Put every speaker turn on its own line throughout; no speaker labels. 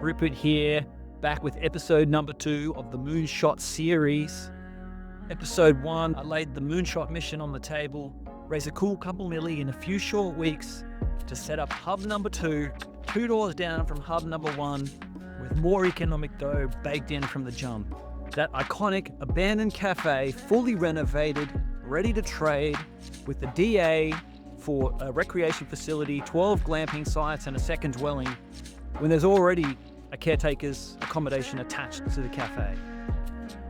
Rupert here, back with episode number 2 of the MoonShot series. Episode 1, I laid the MoonShot mission on the table, raised a cool couple milli in a few short weeks to set up hub number 2, 2 doors down from hub number 1, with more economic dough baked in from the jump. That iconic abandoned cafe, fully renovated, ready to trade, with the DA for a recreation facility, 12 glamping sites and a second dwelling, when there's already a caretaker's accommodation attached to the cafe.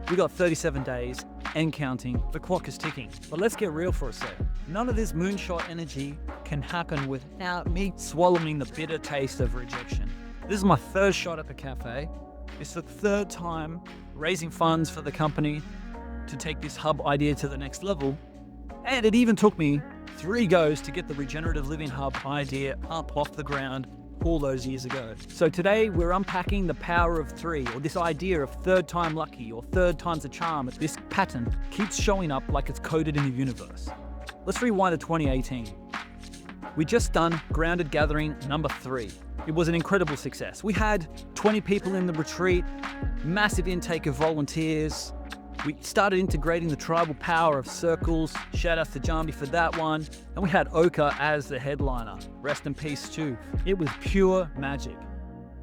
We got 37 days and counting. The clock is ticking. But let's get real for a sec. None of this moonshot energy can happen without me swallowing the bitter taste of rejection. This is my third shot at the cafe. It's the third time raising funds for the company to take this hub idea to the next level. And it even took me 3 goes to get the Regenerative Living Hub idea up off the ground all those years ago. So today we're unpacking the power of 3, or this idea of third time lucky, or third time's a charm. This pattern keeps showing up like it's coded in the universe. Let's rewind to 2018. We just done Grounded Gathering number 3. It was an incredible success. We had 20 people in the retreat, massive intake of volunteers. We started integrating the tribal power of circles. Shout out to Jambi for that one. And we had Oka as the headliner. Rest in peace too. It was pure magic.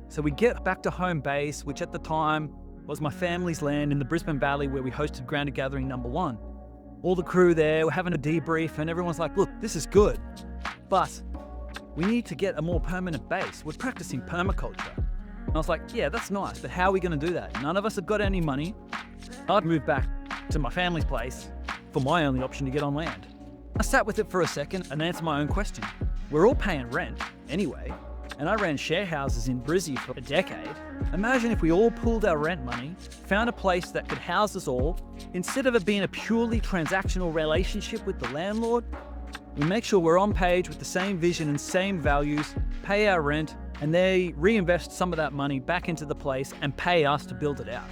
So we get back to home base, which at the time was my family's land in the Brisbane Valley, where we hosted Grounded Gathering number 1. All the crew there, we're having a debrief, and everyone's like, look, this is good, but we need to get a more permanent base. We're practicing permaculture. And I was like, yeah, that's nice, but how are we going to do that? None of us have got any money. I'd move back to my family's place for my only option to get on land. I sat with it for a second and answered my own question. We're all paying rent anyway, and I ran share houses in Brizzy for a decade. Imagine if we all pooled our rent money, found a place that could house us all. Instead of it being a purely transactional relationship with the landlord, we make sure we're on page with the same vision and same values, pay our rent, and they reinvest some of that money back into the place and pay us to build it out.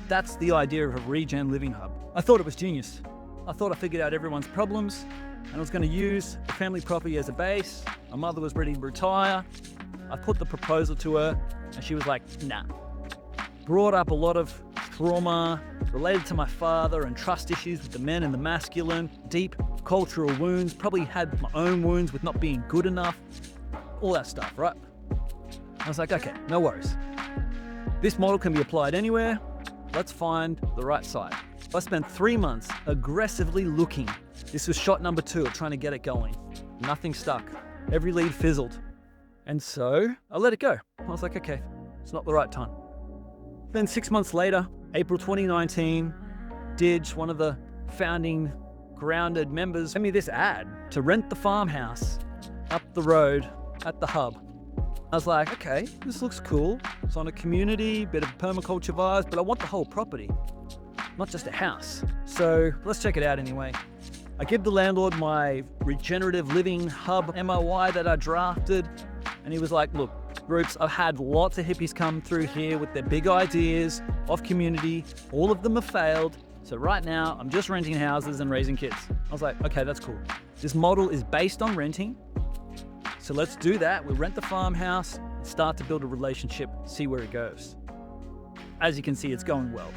That's the idea of a Regen Living Hub. I thought it was genius. I thought I figured out everyone's problems, and I was going to use the family property as a base. My mother was ready to retire. I put the proposal to her, and she was like, nah. Brought up a lot of trauma related to my father and trust issues with the men and the masculine, deep cultural wounds, probably had my own wounds with not being good enough, all that stuff, right? I was like, okay, no worries. This model can be applied anywhere. Let's find the right site. I spent 3 months aggressively looking. This was shot number 2 of trying to get it going. Nothing stuck. Every lead fizzled. And so I let it go. I was like, okay, it's not the right time. Then 6 months later, April 2019, Didge, one of the founding Grounded members, sent me this ad to rent the farmhouse up the road at the hub. I was like, okay, this looks cool. It's on a community, bit of permaculture vibes, but I want the whole property, not just a house. So let's check it out anyway. I give the landlord my Regenerative Living Hub MOI that I drafted, and he was like, look, Rupes, I've had lots of hippies come through here with their big ideas of community. All of them have failed. So right now, I'm just renting houses and raising kids. I was like, okay, that's cool. This model is based on renting. So let's do that. We'll rent the farmhouse, start to build a relationship, see where it goes. As you can see, it's going well.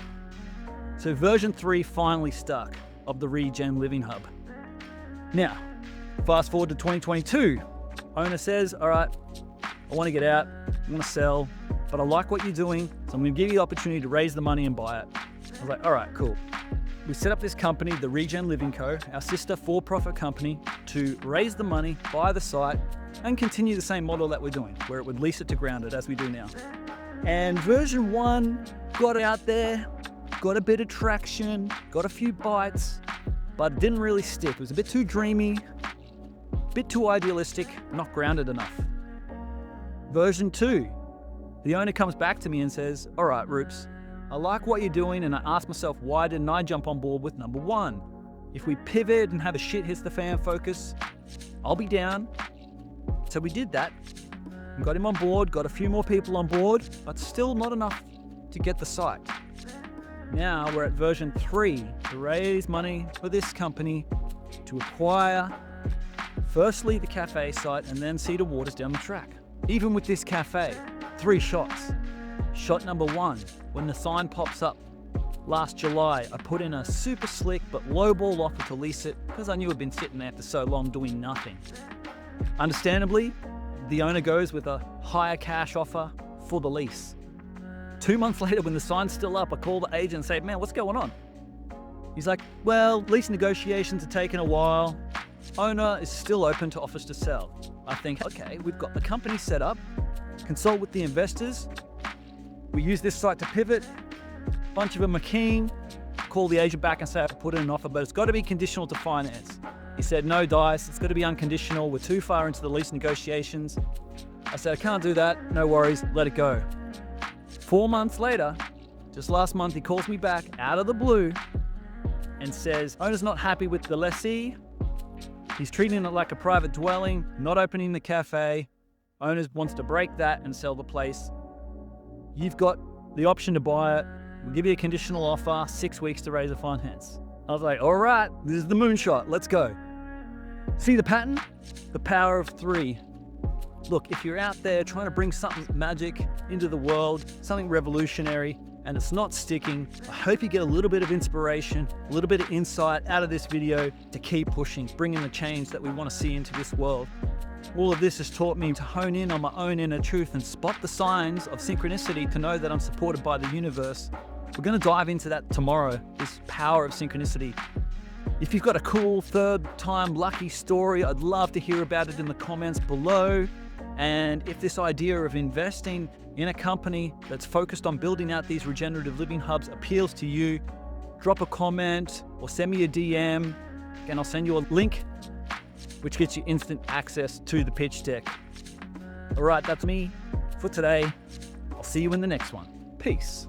So version 3 finally stuck of the Regen Living Hub. Now, fast forward to 2022. Owner says, all right, I want to get out, I want to sell, but I like what you're doing, so I'm going to give you the opportunity to raise the money and buy it. I was like, all right, cool. We set up this company, the Regen Living Co, our sister for-profit company, to raise the money, buy the site, and continue the same model that we're doing, where it would lease it to Grounded as we do now. And version 1 got it out there, got a bit of traction, got a few bites, but it didn't really stick. It was a bit too dreamy, a bit too idealistic, not grounded enough. Version 2, the owner comes back to me and says, all right, Rupes, I like what you're doing, and I ask myself, why didn't I jump on board with number 1? If we pivot and have a shit hits the fan focus, I'll be down. So we did that, and got him on board, got a few more people on board, but still not enough to get the site. Now we're at version 3 to raise money for this company to acquire, firstly, the cafe site, and then Cedar Waters down the track. Even with this cafe, 3 shots. Shot number 1, when the sign pops up last July, I put in a super slick but lowball offer to lease it because I knew it'd been sitting there for so long doing nothing. Understandably, the owner goes with a higher cash offer for the lease. 2 months later, when the sign's still up, I call the agent and say, man, what's going on? He's like, well, lease negotiations are taking a while. Owner is still open to offers to sell. I think, okay, we've got the company set up, consult with the investors. We use this site to pivot. A bunch of them are keen. Call the agent back and say, I put in an offer, but it's got to be conditional to finance. He said, no dice, it's got to be unconditional. We're too far into the lease negotiations. I said, I can't do that. No worries, let it go. 4 months later, just last month, he calls me back out of the blue and says, owner's not happy with the lessee. He's treating it like a private dwelling, not opening the cafe. Owner wants to break that and sell the place. You've got the option to buy it. We'll give you a conditional offer, 6 weeks to raise a finance. I was like, all right, this is the moonshot, let's go. See the pattern? The power of 3. Look, if you're out there trying to bring something magic into the world, something revolutionary, and it's not sticking, I hope you get a little bit of inspiration, a little bit of insight out of this video to keep pushing, bringing the change that we want to see into this world. All of this has taught me to hone in on my own inner truth and spot the signs of synchronicity to know that I'm supported by the universe. We're going to dive into that tomorrow, this power of synchronicity. If you've got a cool third-time lucky story, I'd love to hear about it in the comments below. And if this idea of investing in a company that's focused on building out these regenerative living hubs appeals to you, drop a comment or send me a DM. Again, I'll send you a link which gets you instant access to the pitch deck. All right, that's me for today. I'll see you in the next one. Peace.